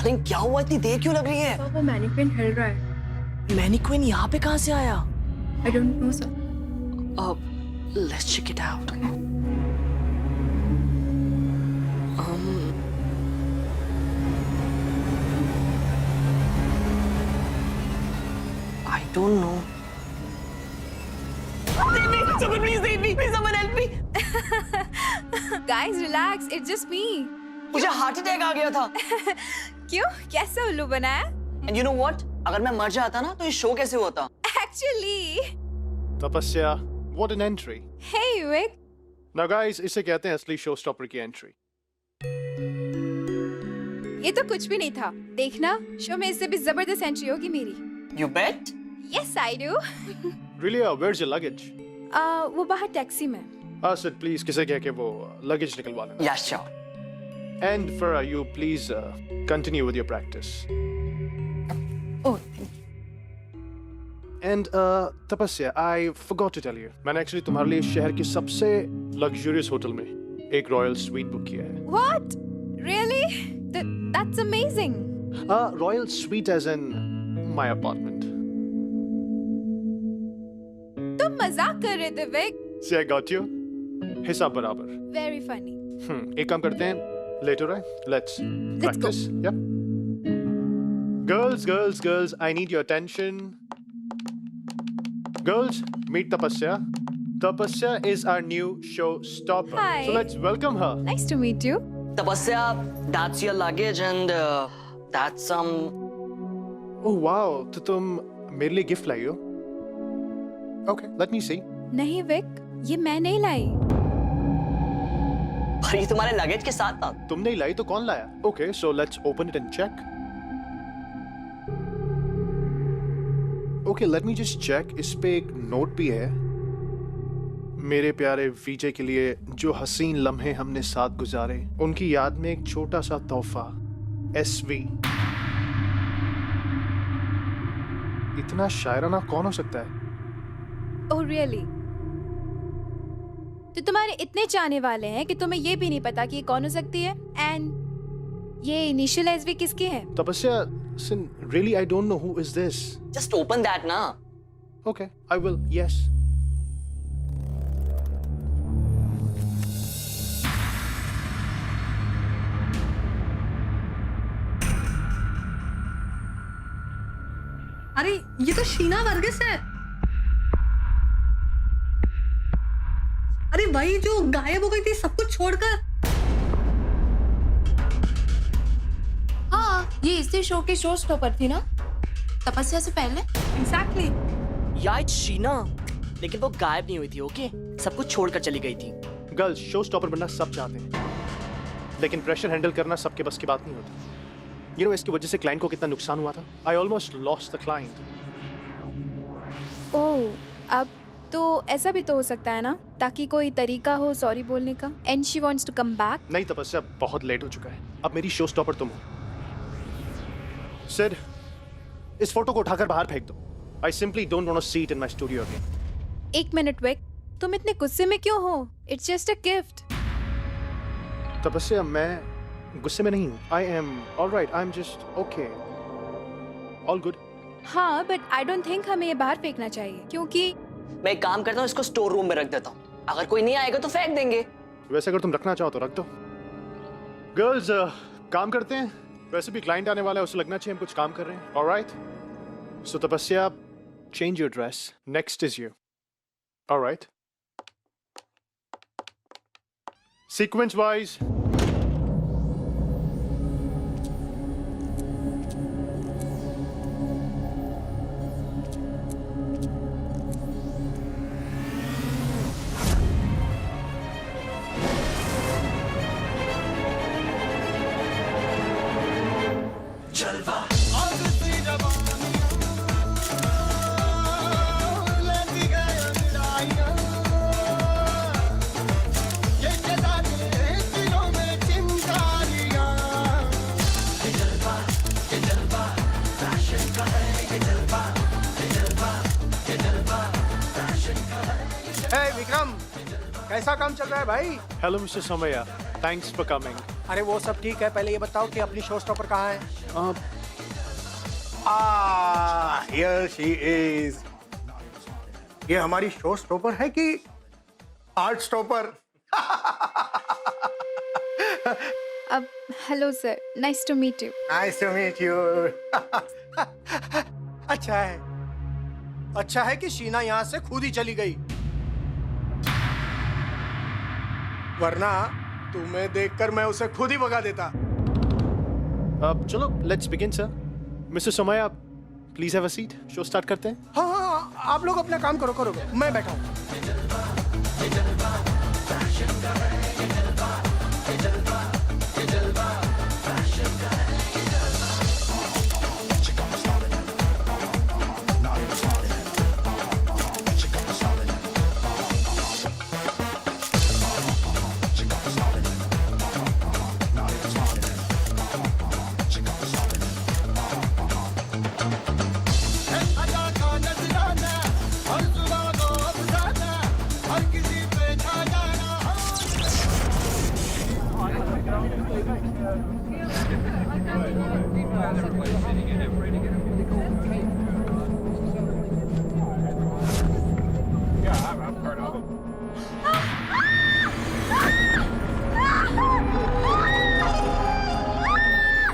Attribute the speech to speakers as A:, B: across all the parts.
A: Darling क्या हुआ, इतनी देर क्यों लग रही है?
B: वो मैनिक्विन हिल रहा है।
A: मैनिक्विन यहाँ पे कहाँ से आया?
B: I don't know sir.
A: Let's check it out. I don't know. Save me! Someone please save me! Please someone help me!
B: Guys relax, it's just me.
A: मुझे हार्ट अटैक आ गया था।
B: क्यों? कैसा उल्लू बनाया?
A: And you know what? अगर मैं मर जाता ना तो ये शो कैसे होता?
B: Actually.
C: तपस्या, what an entry.
B: Hey Vic.
C: Now guys, इसे कहते हैं असली शो स्टॉपर की एंट्री।
B: ये तो कुछ भी नहीं था। देखना, शो में इससे भी जबरदस्त एंट्री होगी मेरी।
A: You bet?
B: Yes, I do.
C: Really, where's your luggage?
B: वो बाहर टैक्सी में।
C: Sid, please किसे कह के वो luggage निकलवा लेना।
A: Yeah, sure.
C: And Farah, you please continue with your practice.
B: Oh.
C: And तपस्या, I forgot to tell you. मैंने actually तुम्हारे लिए शहर के सबसे luxurious होटल में एक रॉयल स्वीट बुक किया है।
B: What? Really? That's amazing.
C: Royal suite as in my apartment.
B: तुम मजाक कर रहे थे Wick.
C: See, I got you. हिसाब बराबर।
B: Very funny.
C: एक काम करते हैं, later आए, let's practice. Yep. Girls, I need your attention. Girls, meet Tapasya. Tapasya is our new showstopper.
B: Hi.
C: So let's welcome her.
B: Nice to meet you.
A: Tapasya, that's your luggage and that's some.
C: Oh wow, तो तुम मेरे लिए gift लाई हो? Okay, let me see.
B: नहीं Wick, ये मैं नहीं लाई।
A: पर ये तुम्हारे लगेज के साथ था।
C: तुम नहीं लाई तो कौन लाया? Okay, so let's open it and check. Okay, let me just check. इस पे एक नोट भी है। मेरे प्यारे विजय के लिए जो हसीन लम्हे हमने साथ गुजारे, उनकी याद में एक छोटा सा तोहफा। SV। इतना शायराना कौन हो सकता है?
B: Oh really? तो तुम्हारे इतने चाहने वाले हैं कि तुम्हें ये भी नहीं पता कि ये कौन हो सकती है? एंड ये इनिशियल एसवी किसकी है?
C: तपस्या, listen, really I don't know who is this.
A: Just open that ना।
C: Okay, I will. Yes.
D: अरे ये तो शीना वर्गीस है। अरे वही जो गायब हो गई थी सब कुछ छोड़कर।
E: हाँ, ये इसी शो की शो स्टॉपर थी ना, तपस्या से पहले।
D: Exactly.
A: यार शीना, लेकिन वो गायब नहीं हुई थी, ओके? सब कुछ छोड़कर चली गई थी।
C: गर्ल्स, शो स्टॉपर बनना सब चाहते हैं, लेकिन प्रेशर हैंडल करना सबके बस की बात नहीं होती। You know, इसकी वजह से क्लाइंट को कितना नुकसान हुआ था? I almost lost the client.
B: ओह, अब तो ऐसा भी तो हो सकता है ना, ताकि कोई तरीका हो सॉरी बोलने का। And she wants to come back.
C: नहीं तपस्या, बहुत लेट हो चुका है। अब मेरी शो स्टॉपर तुम हो। सिड, इस फोटो को उठाकर बाहर फेंक दो। I simply don't want to see it in my studio again.
B: एक मिनट विक, तुम इतने गुस्से में क्यों हो? It's just a gift.
C: तपस्या, मैं गुस्से में नहीं हूँ। I am all right. I'm just okay. All good.
B: हाँ, बट आई डोंट थिंक हमें ये बाहर फेंकना चाहिए, क्योंकि
A: मैं एक काम करता हूँ, इसको स्टोर रूम में रख देता हूँ। अगर कोई नहीं आएगा तो फेंक देंगे।
C: वैसे अगर तुम रखना चाहो तो रख दो। गर्ल्स, काम करते हैं। वैसे भी क्लाइंट आने वाला है, उसे लगना चाहिए हम कुछ काम कर रहे हैं। Alright? So तपस्या, change your dress. Next is you. Alright? Sequence wise.
F: Vikram, कैसा काम चल रहा है भाई?
C: Hello, Mr. Somaya. Thanks for coming.
F: अरे वो सब ठीक है, पहले ये बताओ कि अपनी शो स्टॉपर कहाँ है? Here she is. ये हमारी शो स्टॉपर है कि आर्ट स्टॉपर?
B: अब hello sir, nice to meet you.
F: Nice to meet you. अच्छा है कि शीना यहाँ से खुद ही चली गई, वरना तुम्हें देखकर मैं उसे खुद ही भगा देता।
C: अब चलो let's begin sir. Mister Somaiya please have a seat. Show start करते हैं।
F: हाँ, आप लोग अपना काम करो, मैं बैठा हूँ।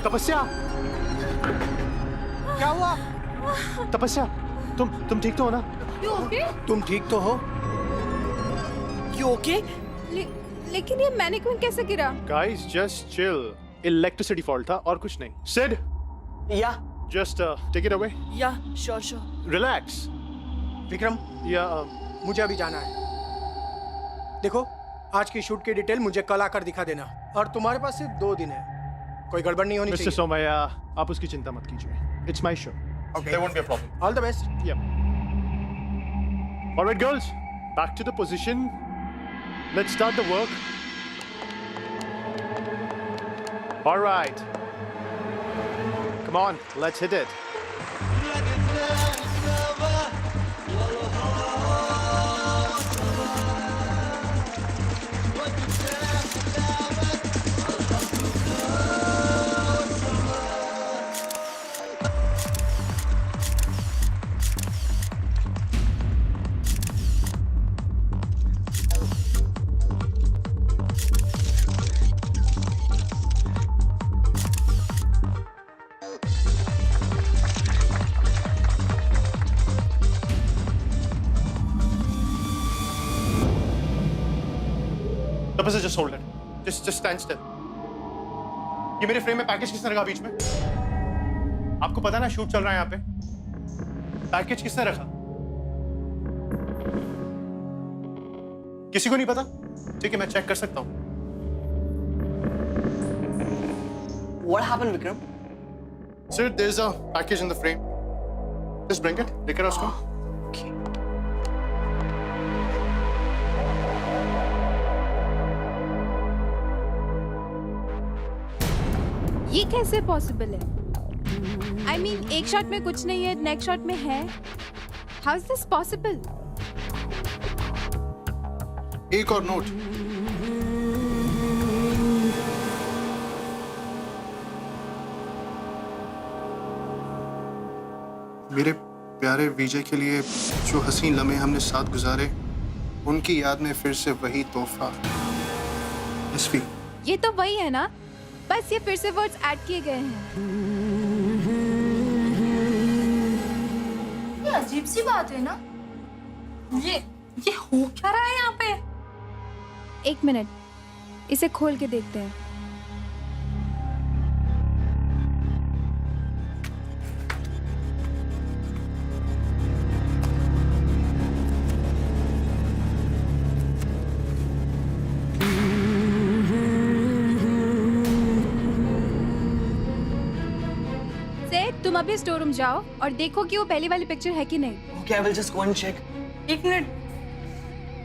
C: तपस्या,
F: क्या हुआ?
C: तपस्या, तुम ठीक तो हो ना?
F: तुम ठीक तो हो?
A: You okay?
B: लेकिन ये मैनिक्विन कैसे गिरा?
C: Guys just chill. Electricity fault था और कुछ नहीं। सिड
A: या
C: जस्ट टेक इट अवे।
A: या श्योर।
C: रिलैक्स।
F: विक्रम,
C: या
F: मुझे अभी जाना है। देखो, आज की शूट की डिटेल मुझे कल आकर दिखा देना, और तुम्हारे पास सिर्फ 2 दिन है। कोई गड़बड़ नहीं होनी
C: मिस्टर
F: चाहिए।
C: सोमैया आप उसकी चिंता मत कीजिए। It's my show.
F: Okay. There won't be a problem. All the best.
C: Yep. All right, girls, back to the position. Let's start the work. All right. Come on, let's hit it.
G: तपस्या just hold it. Just stand still. ये मेरे frame में package किसने रखा बीच में? आपको पता ना शूट चल रहा है यहाँ पे? पैकेज किसने रखा? किसी को नहीं पता? ठीक है, मैं चेक कर सकता हूँ।
A: What happened, Vikram?
G: Sir, there's a package in the frame. Just bring it. लेकर आओ उसको।
A: Okay.
B: ये कैसे पॉसिबल है? I mean, एक शॉट में कुछ नहीं है, नेक्स्ट शॉट में है। How is this possible?
G: एक और नोट। मेरे प्यारे विजय के लिए जो हसीन लम्हे हमने साथ गुजारे, उनकी याद में फिर से वही तोहफा। एसपी,
B: ये तो वही है ना? बस ये फिर से वर्ड्स ऐड किए गए हैं।
E: ये अजीब सी बात है ना।
D: ये हो क्या रहा है यहाँ पे?
B: एक मिनट, इसे खोल के देखते हैं। तुम अभी स्टोर रूम जाओ और देखो कि वो पहली वाली पिक्चर है कि नहीं।
A: Okay, I will just go and check.
D: एक मिनट,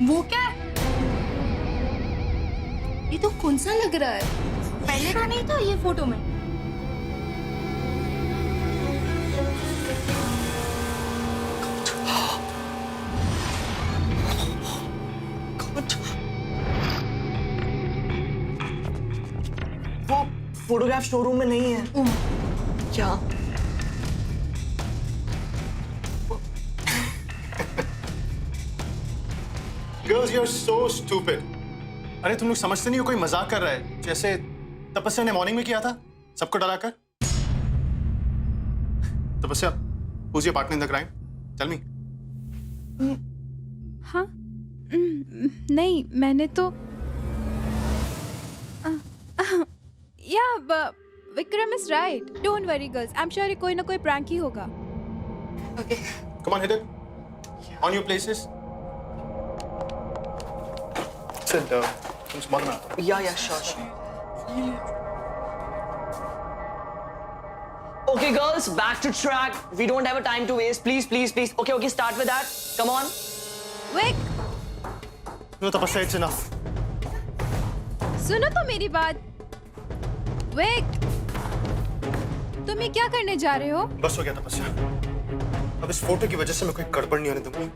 D: वो क्या है?
E: ये तो कौन सा लग रहा है? पहले का नहीं था ये फोटो में।
A: फोटोग्राफ शोरूम में नहीं है। क्या?
G: Girls, you're so stupid. अरे तुम लोग समझते नहीं हो, कोई मजाक कर रहा है, जैसे तपस्या ने मॉर्निंग में किया था सबको डराकर। तपस्या, who's your partner in the crime? Tell me.
B: हाँ नहीं, मैंने तो या Vikram is right, don't worry girls, I am sure कोई ना कोई प्रैंक ही होगा।
G: Come on, hit it. On your places. Sit down. तुम समझ में आता।
A: या sure. Okay, girls, back to track. We don't have a time to waste. Please. Okay, start with that. Come on.
B: Vik,
G: No, Tapasya, it's enough.
B: सुनो तो मेरी बात। Wick, तुम ये क्या करने जा रहे हो?
G: बस हो गया तपस्या। अब इस फोटो की वजह से मैं कोई गड़बड़ नहीं होने दूंगी।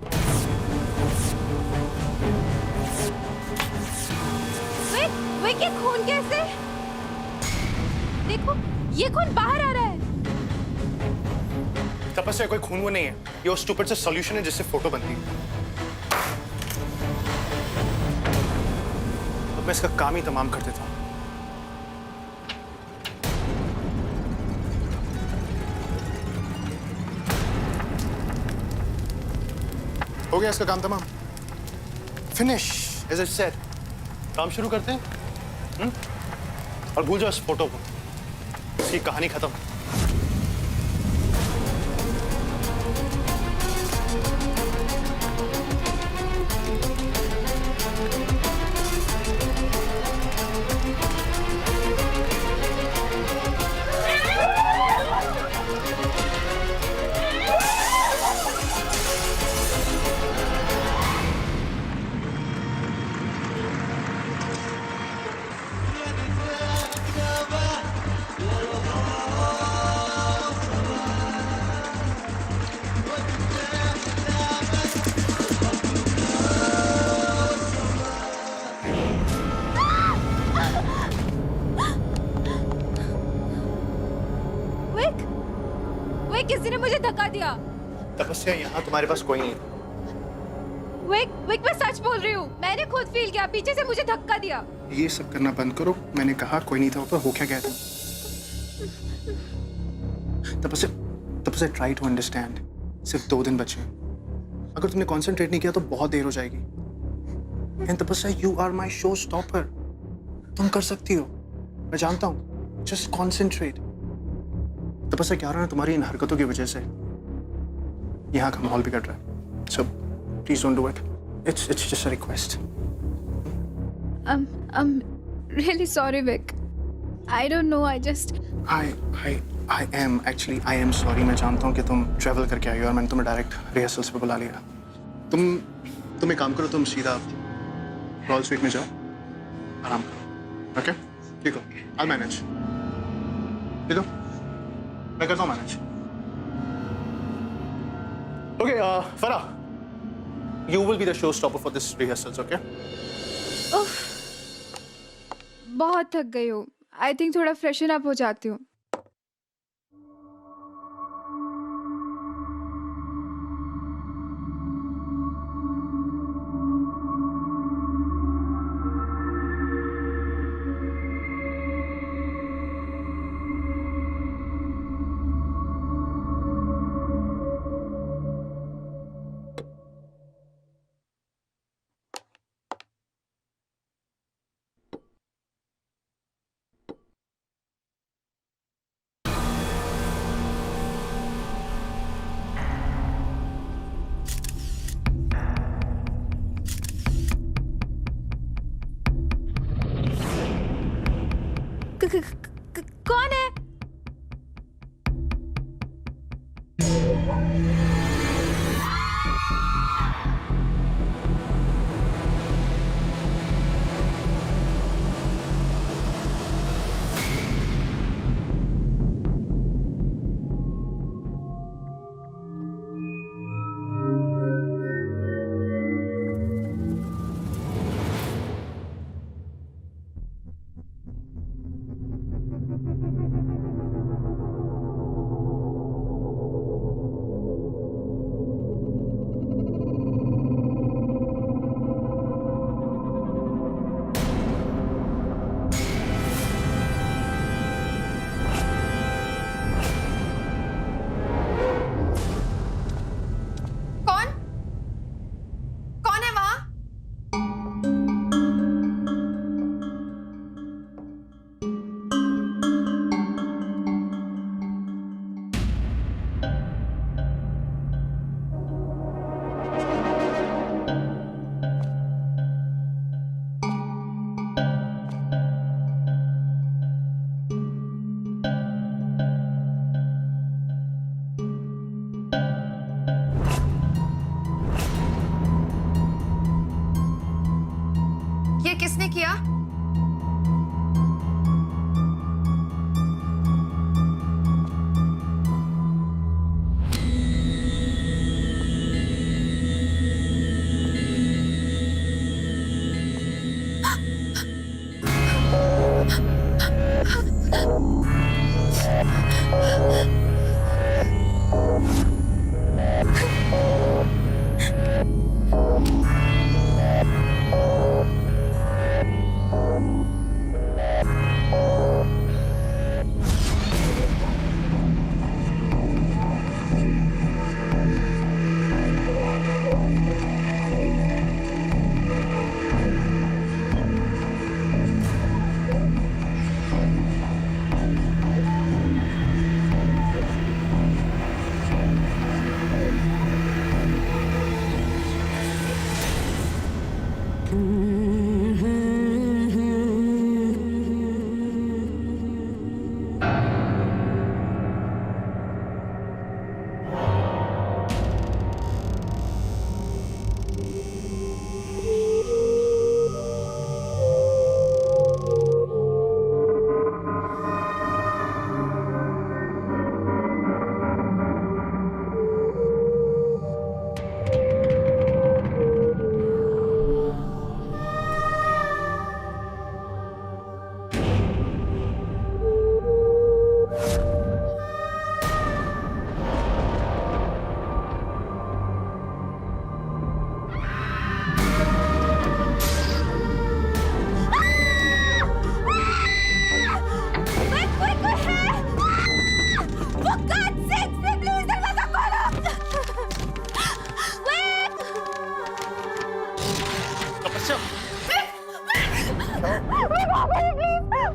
B: विक, ये खून कैसे? देखो, ये खून बाहर आ रहा है।
G: तपस्या, कोई खून वो नहीं है, ये उस स्टूपिड से सॉल्यूशन है जिससे फोटो बनती है। अब मैं इसका काम ही तमाम कर देता हूँ। हो गया इसका काम तमाम। Finish, as I said. काम शुरू करते हैं। और भूल जाओ इस फोटो को, इसकी कहानी खत्म।
B: विक, किसी ने मुझे धक्का दिया।
G: तपस्या, यहाँ तुम्हारे पास कोई नहीं।
B: विक, मैं सच बोल रही हूँ, मैंने खुद फील किया, पीछे से मुझे धक्का दिया।
G: ये सब करना बंद करो, मैंने कहा कोई नहीं था ऊपर। हो क्या गया था? तपस्या, ट्राई टू अंडरस्टैंड। सिर्फ 2 दिन बचे, अगर तुमने कंसंट्रेट नहीं किया तो बहुत देर हो जाएगी। And Tapasya, you are my show stopper, तुम कर सकती हो, मैं जानता हूँ। Just concentrate. तपस्या, क्या हो रहा है तुम्हारी इन हरकतों की वजह से यहाँ का माहौल बिगड़ रहा है। So please don't do it. It's just a request.
B: I'm really sorry, Vic. I don't know, I just...
G: I am sorry। मैं जानता हूँ कि तुम ट्रैवल करके आई हो और मैंने तुम्हें डायरेक्ट रिहर्सल्स पे बुला लिया। तुम एक काम करो, तुम सीधा रॉयल स्वीट में जाओ, आराम करो। ओके, ठीक हो? I'll manage। ठीक हो? मैं करता हूँ manage. Okay, Farah, you will be the showstopper for this rehearsals, okay?
B: बहुत थक गई हूँ, आई थिंक थोड़ा फ्रेशन अप हो जाती हूँ। कौन है?
E: ये किसने किया?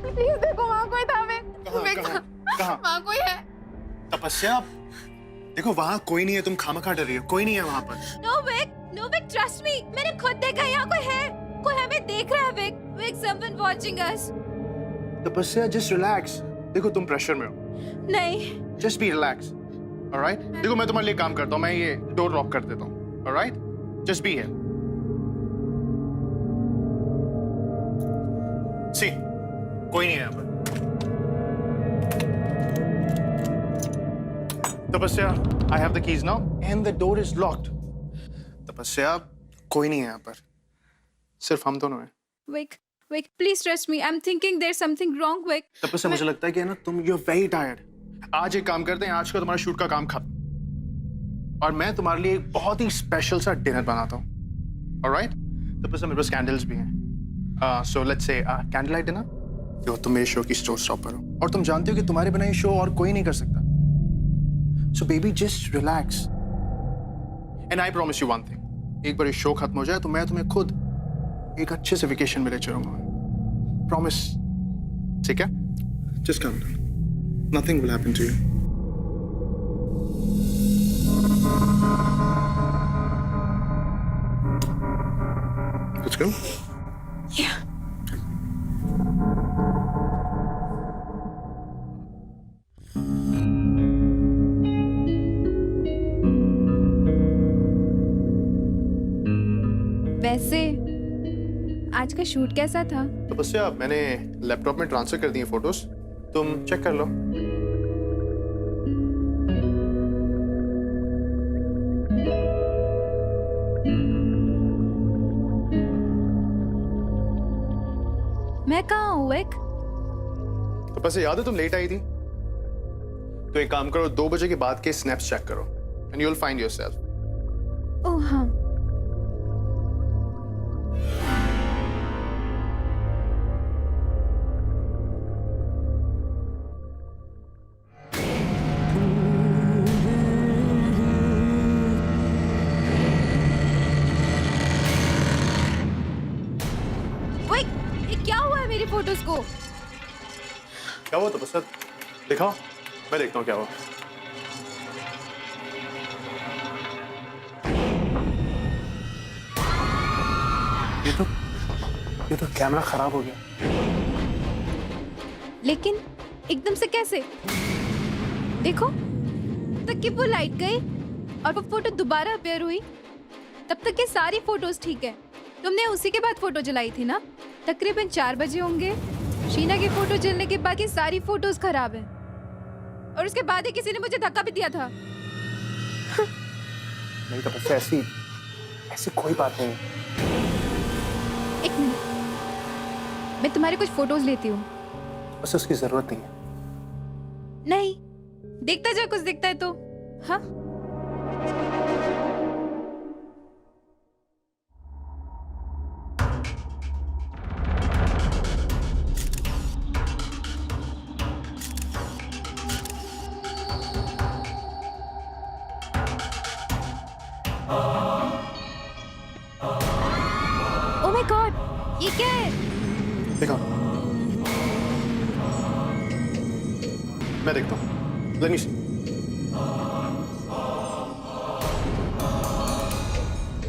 B: प्लीज देखो वहाँ कोई था।
G: कहाँ?
B: वहाँ कोई है।
G: तपस्या, देखो वहाँ कोई नहीं है, तुम खामखा डर रही हो, कोई नहीं है वहाँ पर।
B: नो विक ट्रस्ट मी, मैंने खुद देखा यहाँ कोई है, कोई हमें देख रहा है। Vik someone watching us.
G: Tapasya just relax, देखो तुम प्रेशर में हो।
B: नहीं,
G: जस्ट बी रिलैक्स, ऑलराइट? देखो मैं तुम्हारे लिए काम करता हूँ, मैं ये डोर लॉक कर देता हूँ, alright? Just be here. See, कोई नहीं है यहाँ पर। तपस्या, I have the keys now and the door is locked. तपस्या, कोई नहीं है यहाँ पर, सिर्फ हम दोनों हैं।
B: Vic, please trust me. I'm thinking there's something wrong, Vic.
G: तपस्या, मुझे लगता है कि ना तुम you're very tired. आज एक काम करते हैं, आज का तुम्हारा शूट का काम खत्म, और मैं तुम्हारे लिए एक बहुत ही स्पेशल सा डिनर बनाता हूँ, alright? तपस्या, मेरे पास कैंडल्स भी हैं, so let's say candle light dinner. देखो तुम मेरे शो की स्टोर स्टॉपर हो, और तुम जानते हो कि तुम्हारे बिना ये शो और कोई नहीं कर सकता। So baby, just relax. And I promise you one thing. एक बार ये शो खत्म हो जाए तो मैं तुम्हें खुद एक अच्छे से वेकेशन में ले चलूंगा। Promise. ठीक है? Just calm down. Nothing will happen to you. Let's go.
B: Yeah. वैसे आज का शूट कैसा था?
G: तपस्या, मैंने लैपटॉप में ट्रांसफर कर दी हैं फोटोज, तुम चेक कर लो।
B: मैं कहाँ हूँ विक?
G: तपस्या, याद है तुम लेट आई थी? तो एक काम करो, 2 बजे के बाद के स्नैप्स चेक करो and you will find yourself.
B: Oh हाँ। क्या हुआ है मेरी फोटोज को?
G: क्या हुआ तपस्या? दिखाओ, मैं देखता हूँ क्या हुआ। ये तो कैमरा खराब हो गया।
B: लेकिन एकदम से कैसे? देखो, तक कि वो लाइट गई और वो फोटो दोबारा अपीयर हुई, तब तक ये सारी फोटोज ठीक है। तुमने उसी के बाद फोटो जलाई थी ना? तकरीबन 4 बजे होंगे। शीना की फोटो जलने के बाद ये सारी फोटोज खराब है, और उसके बाद ही किसी ने मुझे धक्का भी दिया था।
G: नहीं तपस्या, ऐसी ऐसी कोई बात नहीं।
B: एक मिनट, मैं तुम्हारी कुछ फोटोज लेती हूँ।
G: बस उसकी जरूरत नहीं है।
B: नहीं, देखता जा, कुछ दिखता है तो। हाँ, ओह माय गॉड, ये क्या है?
G: देखो, मैं देखता हूँ। Let me see.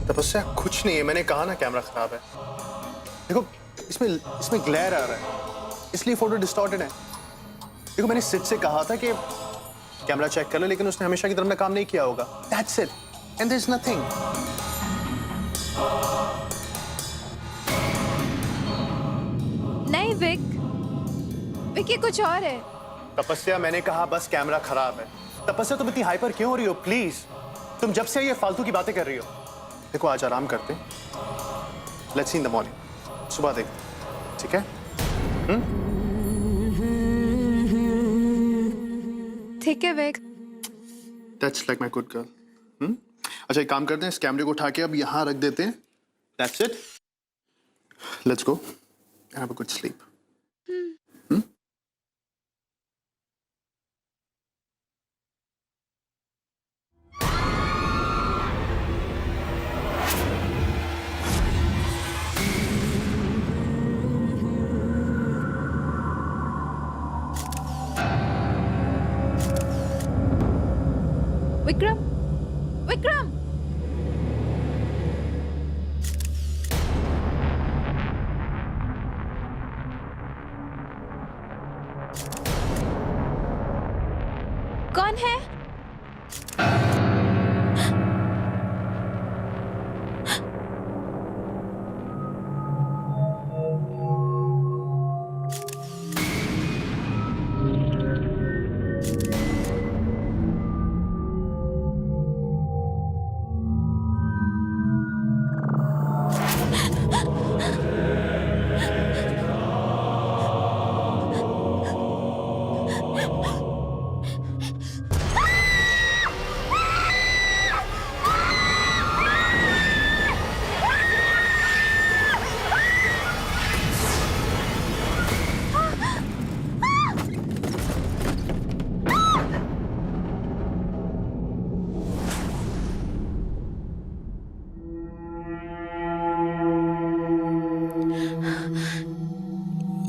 G: तपस्या कुछ नहीं है, मैंने कहा ना कैमरा खराब है। देखो, इसमें ग्लेयर आ रहा है, इसलिए फोटो डिस्टॉर्टेड है। देखो, मैंने सिड से कहा था कि कैमरा चेक कर लो, लेकिन उसने हमेशा की तरह अपना काम नहीं किया होगा। That's it. And there's nothing.
B: नहीं विक, विक ये कुछ और है।
G: तपस्या, मैंने कहा बस कैमरा खराब है। तपस्या, तुम इतनी हाइपर क्यों हो रही हो? प्लीज, तुम जब से ये फालतू की बातें कर रही हो। देखो, आज आराम करते हैं। Let's see in the morning, सुबह देखते हैं, ठीक है?
B: ठीक है Wick.
G: That's like my good girl. अच्छा, एक काम करते हैं, इस कैमरे को उठा के अब यहाँ रख देते हैं। That's it. Let's go and have a good sleep.
B: Vikram, Vikram, कौन है?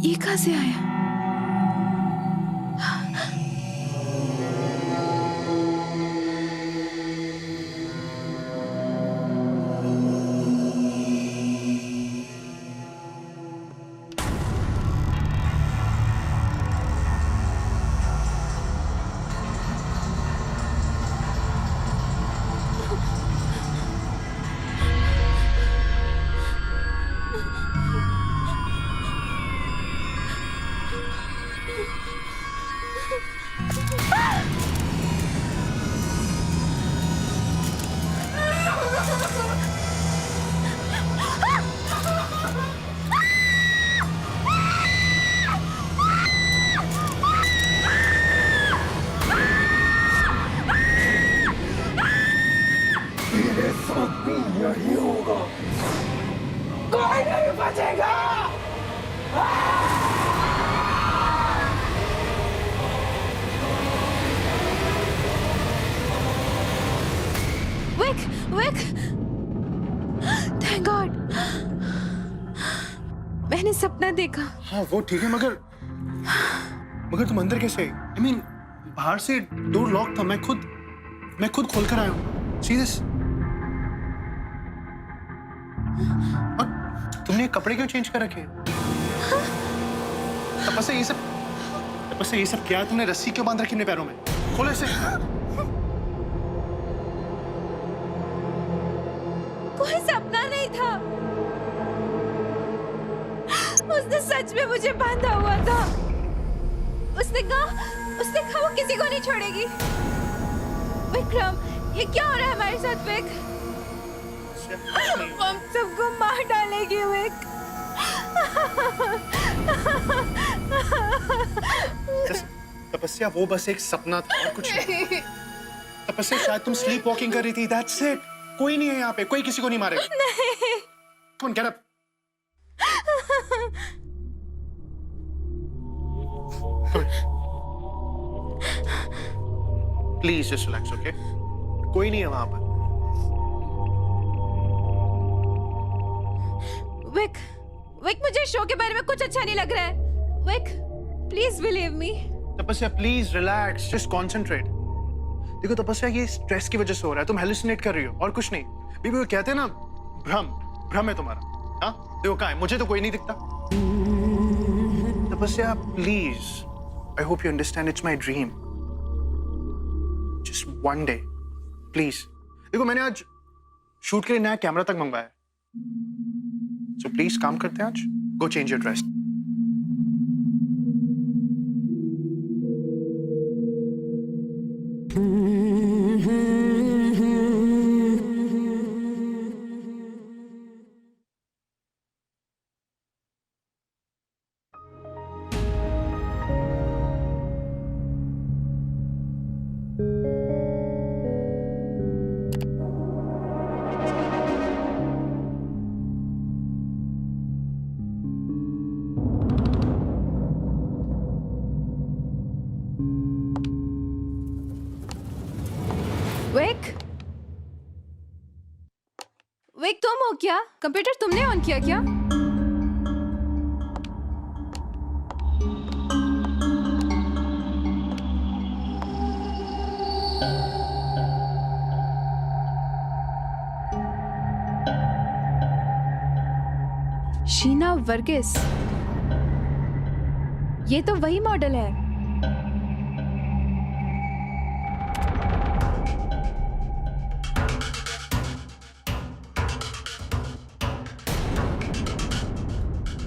B: ये कहाँ से आया? विक, विक, थैंक गॉड, मैंने सपना देखा।
G: हाँ, वो ठीक है, मगर तुम अंदर कैसे? I mean, बाहर से डोर लॉक था, मैं खुद खोल कर आया हूँ। See this? और तुमने कपड़े क्यों चेंज कर रखे? तपस्या, ये सब क्या? तुमने रस्सी क्यों बांध रखी अपने पैरों में? खोलो इसे।
B: कोई सपना नहीं था, उसने सच में मुझे बांधा हुआ था। उसने कहा वो किसी को नहीं छोड़ेगी। विक्रम, ये क्या हो रहा है हमारे साथ विक? वो हम सबको मार डालेगी विक।
G: तपस्या वो बस एक सपना था और कुछ नहीं। तपस्या शायद तुम स्लीप वॉकिंग कर रही थी, दैट्स इट। कोई नहीं है यहाँ पे, कोई किसी को नहीं मारेगा।
B: नहीं।
G: Come on, get up. Please just relax, okay? कोई नहीं है वहां पर।
B: विक, मुझे शो के बारे में कुछ अच्छा नहीं लग रहा है। Vik, please believe me.
G: Tapasya please relax, just concentrate. देखो तपस्या, ये स्ट्रेस की वजह से हो रहा है, तुम हेलुसिनेट कर रही हो और कुछ नहीं। बीबी वो कहते हैं ना, भ्रम है तुम्हारा। हाँ देखो कहाँ है, मुझे तो कोई नहीं दिखता। तपस्या please, I hope you understand, it's my dream. Just one day please. देखो मैंने आज शूट के लिए नया कैमरा तक मंगवाया, सो प्लीज काम करते हैं आज। गो चेंज योर ड्रेस।
B: विक, तुम हो क्या? कंप्यूटर तुमने ऑन किया क्या? शीना वर्गीस, ये तो वही मॉडल है।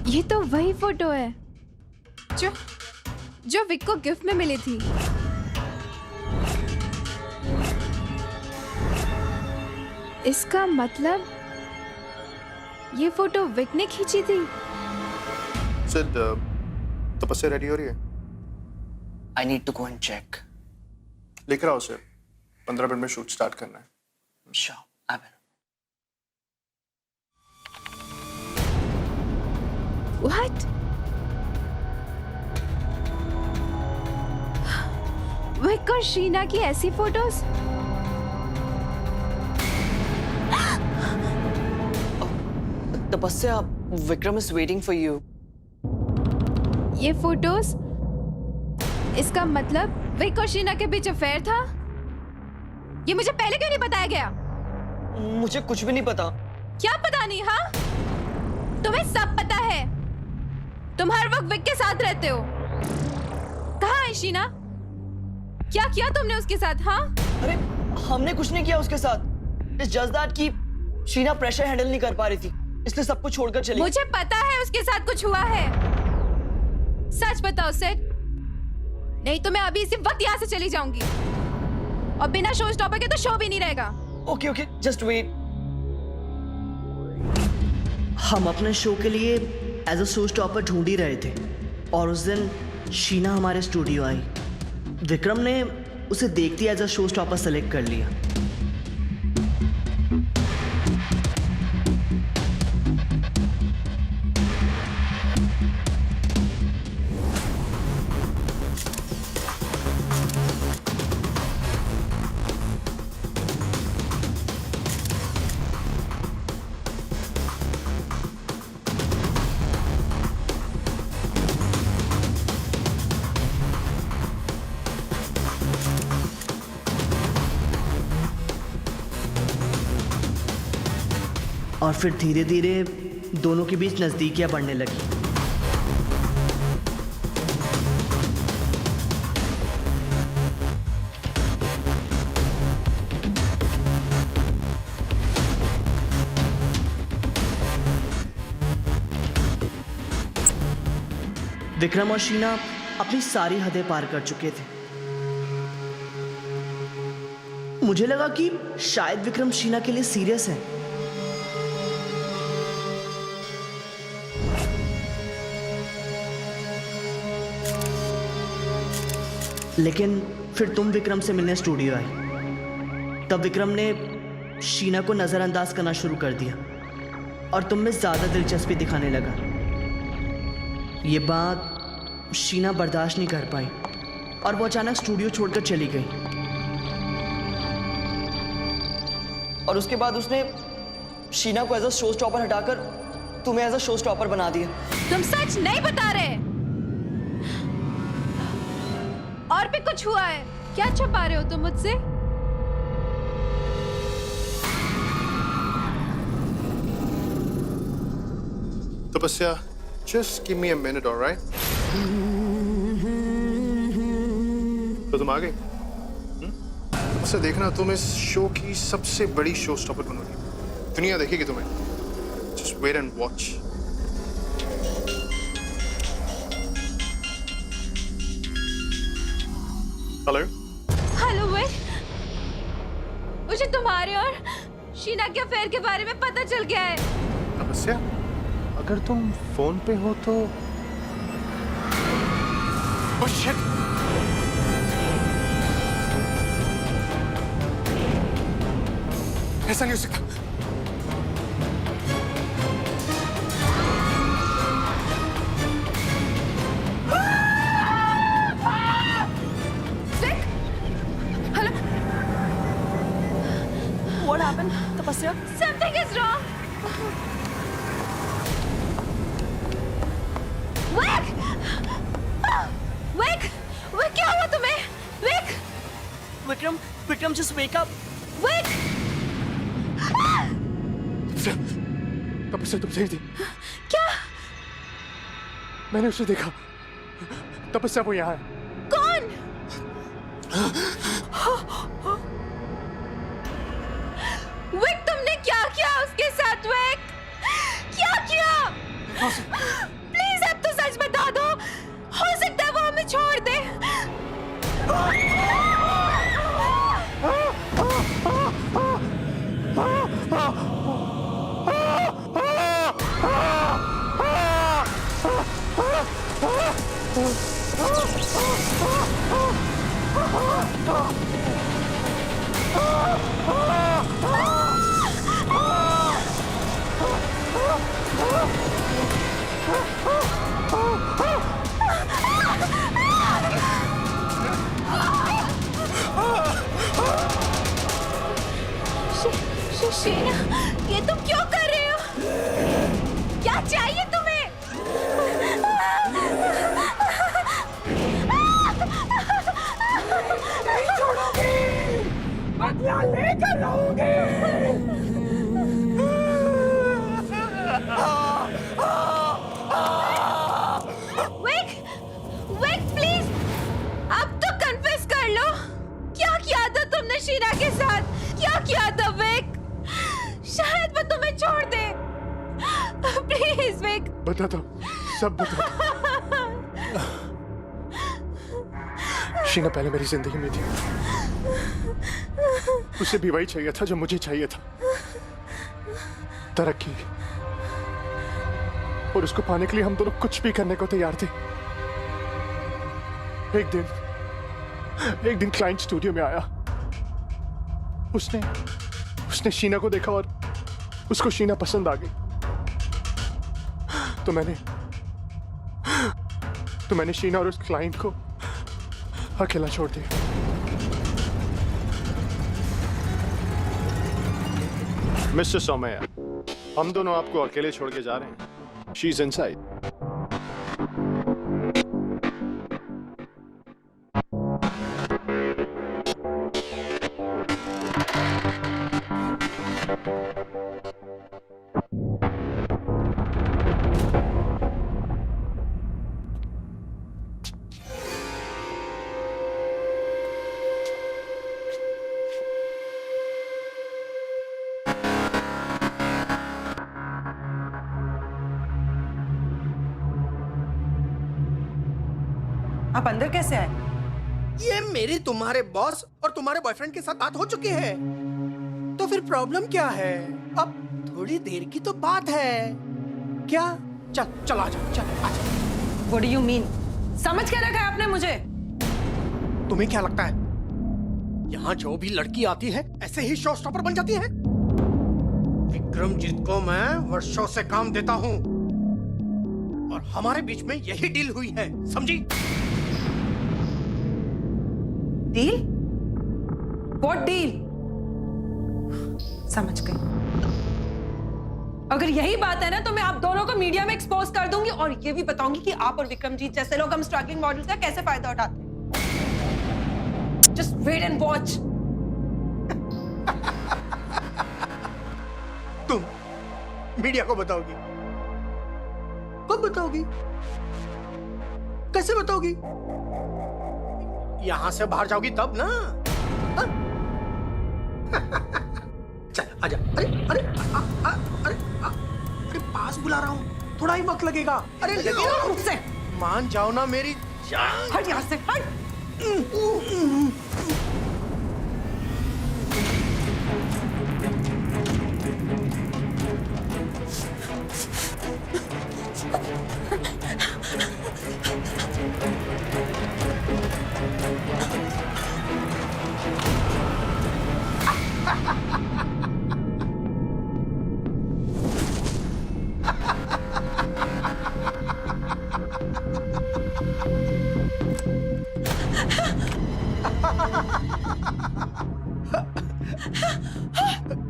B: ये तो वही फोटो है जो विक को गिफ्ट में मिली थी। इसका मतलब ये फोटो विक ने खींची थी।
G: सिड, तपस्या रेडी हो रही है?
A: I need to go and check.
G: लेकर आओ उसे, 15 मिनट में शूट स्टार्ट करना है।
A: Sure, I will.
B: What? Vik और शीना की ऐसी photos?
A: Tapasya, Vikram is waiting for you.
B: ये फोटोज, इसका मतलब विक और शीना के बीच अफेयर था? ये मुझे पहले क्यों नहीं बताया गया?
A: मुझे कुछ भी नहीं पता।
B: क्या पता नहीं? हाँ, तुम्हें सब पता है। तुम हर वक्त विक के साथ रहते हो। कहाँ है शीना? क्या किया तुमने उसके साथ? हाँ,
A: अरे हमने कुछ नहीं किया उसके साथ। It's just that कि शीना प्रेशर हैंडल नहीं कर पा रही थी, इसलिए सब कुछ छोड़कर चली।
B: मुझे पता है उसके साथ कुछ हुआ है। सच बताओ सिड, नहीं तो मैं अभी इसी वक्त यहाँ से चली जाऊंगी और बिना शो स्टॉपर के तो शो भी नहीं रहेगा।
A: Okay okay, just wait. हम अपने शो के लिए एज अ शो स्टॉपर ढूंढ ही रहे थे और उस दिन शीना हमारे स्टूडियो आई। विक्रम ने उसे देखती as a show stopper select कर लिया। और फिर धीरे धीरे दोनों के बीच नजदीकियां बढ़ने लगी। विक्रम और शीना अपनी सारी हदें पार कर चुके थे। मुझे लगा कि शायद विक्रम शीना के लिए सीरियस है, लेकिन फिर तुम विक्रम से मिलने स्टूडियो आई। तब विक्रम ने शीना को नजरअंदाज करना शुरू कर दिया और तुम में ज्यादा दिलचस्पी दिखाने लगा। ये बात शीना बर्दाश्त नहीं कर पाई और वो अचानक स्टूडियो छोड़कर चली गई। और उसके बाद उसने शीना को एज अ शो स्टॉपर हटाकर तुम्हें एज अ शो स्टॉपर बना दिया।
B: तुम सच नहीं बता रहे? और भी कुछ हुआ है? क्या छुपा रहे हो तुम मुझसे?
C: तपस्या, just give me a minute, all right? तो तुम आ गए? तपस्या, देखना तुम इस शो की सबसे बड़ी शो स्टॉपर बनोगी। दुनिया देखेगी तुम्हें। Just wait and watch. Hello.
B: Hello Vik, मुझे तुम्हारे और शीना के अफेयर के बारे में पता चल गया है।
C: तपस्या, अगर तुम फोन पे हो तो Oh shit! ऐसा नहीं हो सकता।
B: Vik, hello.
A: What happened, Tapasya?
B: Something is wrong. Vik! Vik! Vik, क्या हुआ तुम्हें? Vik!
A: Vikram, Vikram, just wake up.
B: Vik!
C: Tapasya तुम सही थी।
B: क्या?
C: मैंने उसे देखा। तपस्या वो यहाँ है।
B: कौन? विक, तुमने क्या किया उसके साथ? विक, क्या किया? प्लीज अब तो सच बता दो। हो सकता है वो हमें छोड़ दे। शीना, ये तुम क्यों कर रहे हो? क्या चाहिए तुम्हें? नहीं छोड़ोगी, बदला लेकर रहूंगी। विक, विक, प्लीज अब तो कन्फेस कर लो। क्या किया था तुमने शीना के साथ? क्या किया था विक? शायद वो तुम्हें छोड़ दे। प्लीज विक,
C: बता दो, सब बता दो। शीना पहले मेरी जिंदगी में थी। उसे भी वही चाहिए था जो मुझे चाहिए था, तरक्की। और उसको पाने के लिए हम दोनों कुछ भी करने को तैयार थे। एक दिन क्लाइंट स्टूडियो में आया। उसने शीना को देखा और उसको शीना पसंद आ गई। तो मैंने शीना और उस क्लाइंट को अकेला छोड़ दिया। मिस्टर सोमैया, हम दोनों आपको अकेले छोड़ के जा रहे हैं। She is inside.
H: आप अंदर कैसे आए?
F: ये मेरी तुम्हारे बॉस और तुम्हारे बॉयफ्रेंड के साथ बात हो चुकी है, तो फिर प्रॉब्लम क्या है? अब थोड़ी देर की तो बात है। क्या? चल आ जा, चल आ जा।
H: What do you mean? समझ क्या रखा है आपने मुझे?
F: तुम्हें क्या लगता है यहाँ जो भी लड़की आती है ऐसे ही शो स्टॉपर बन जाती है? विक्रमजीत को मैं वर्षों से काम देता हूँ और हमारे बीच में यही डील हुई है, समझी?
H: डील? What deal? समझ गई। अगर यही बात है ना तो मैं आप दोनों को मीडिया में एक्सपोज कर दूंगी और ये भी बताऊंगी कि आप और विक्रमजीत जैसे लोग हम स्ट्रगलिंग मॉडल्स का कैसे फायदा उठाते हैं। Just wait and watch.
F: तुम मीडिया को बताओगी? कब बताओगी? कैसे बताओगी? यहां से बाहर जाओगी तब ना? हाँ? चल आजा। अरे पास बुला रहा हूँ, थोड़ा ही वक्त लगेगा। अरे
H: मुझसे
F: मान जाओ ना मेरी जान।
H: हट यहाँ से, हट।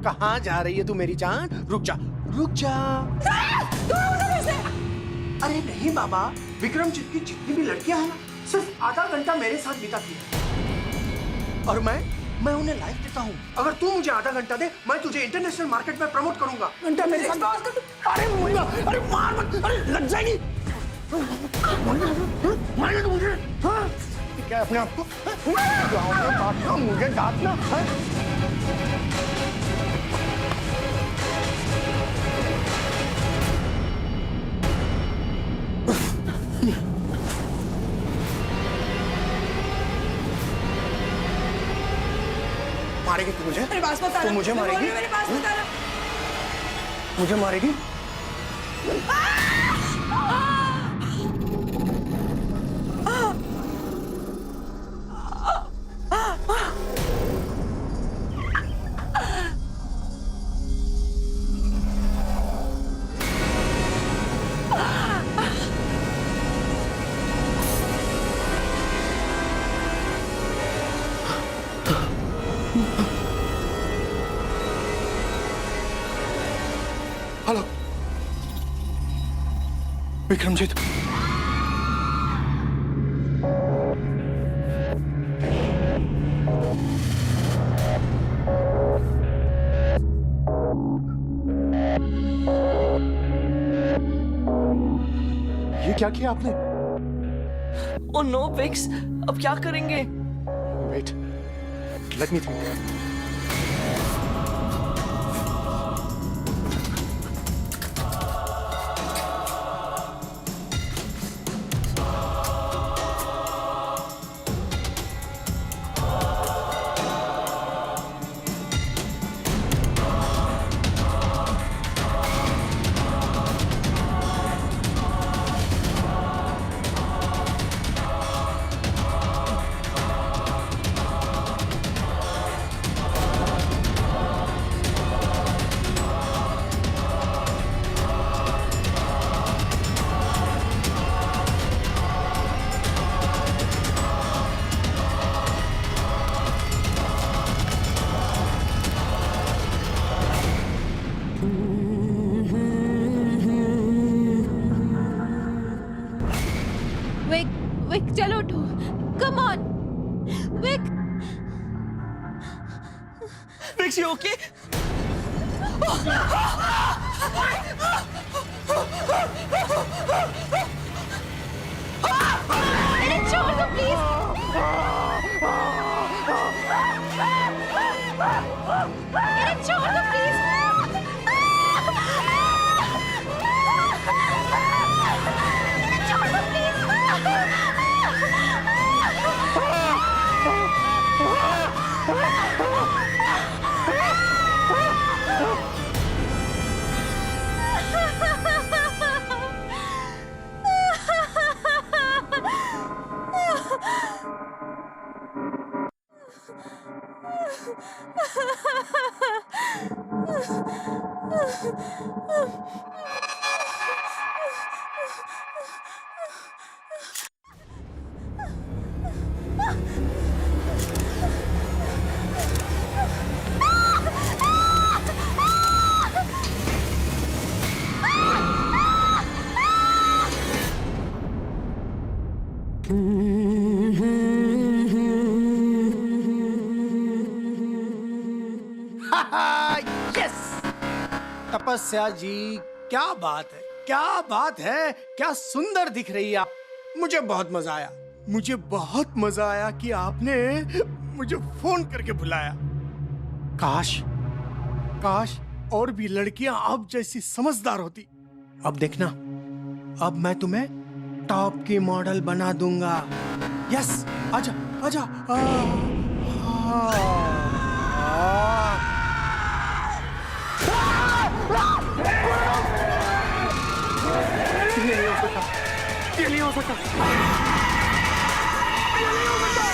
F: कहाँ जा रही है तू मेरी जान? रुक जा, रुक जा। अरे नहीं बाबा, विक्रमजीत की जितनी भी लड़कियां हैं ना, सिर्फ आधा घंटा मेरे साथ बिताती है और मैं उन्हें लाइफ देता हूँ। अगर तू मुझे आधा घंटा दे, मैं तुझे इंटरनेशनल मार्केट में प्रमोट करूंगा। घंटा मेरे साथ। अरे मुन्ना, अरे मार मत, अरे लग जाएगी। मार तो मुझे। हाँ? क्या अपने आप को मुझे डांटना? मारेगी तू मुझे?
H: मेरे पास मत आना।
F: तू मुझे मारेगी?
H: मेरे पास मत आना।
F: मुझे मारेगी? हेलो विक्रमजीत, ये क्या किया आपने?
A: ओ नो विक्स, अब क्या करेंगे?
C: Wait, let me think.
B: Vik चलो उठो, come on Vik.
A: Viks, you okay?
B: अरे छोड़ दो प्लीज। अरे छोड़ दो प्लीज। छोड़ दो प्लीज।
F: यस तपस्या जी, क्या बात है, क्या बात है, क्या सुंदर दिख रही है आप। मुझे बहुत मजा आया, मुझे बहुत मजा आया कि आपने मुझे फोन करके बुलाया। काश काश और भी लड़कियां आप जैसी समझदार होती। अब देखना, अब मैं तुम्हें टॉप की मॉडल बना दूंगा। यस, आजा आजा। ये नहीं हो सकता, ये नहीं हो सकता, ये नहीं हो सकता।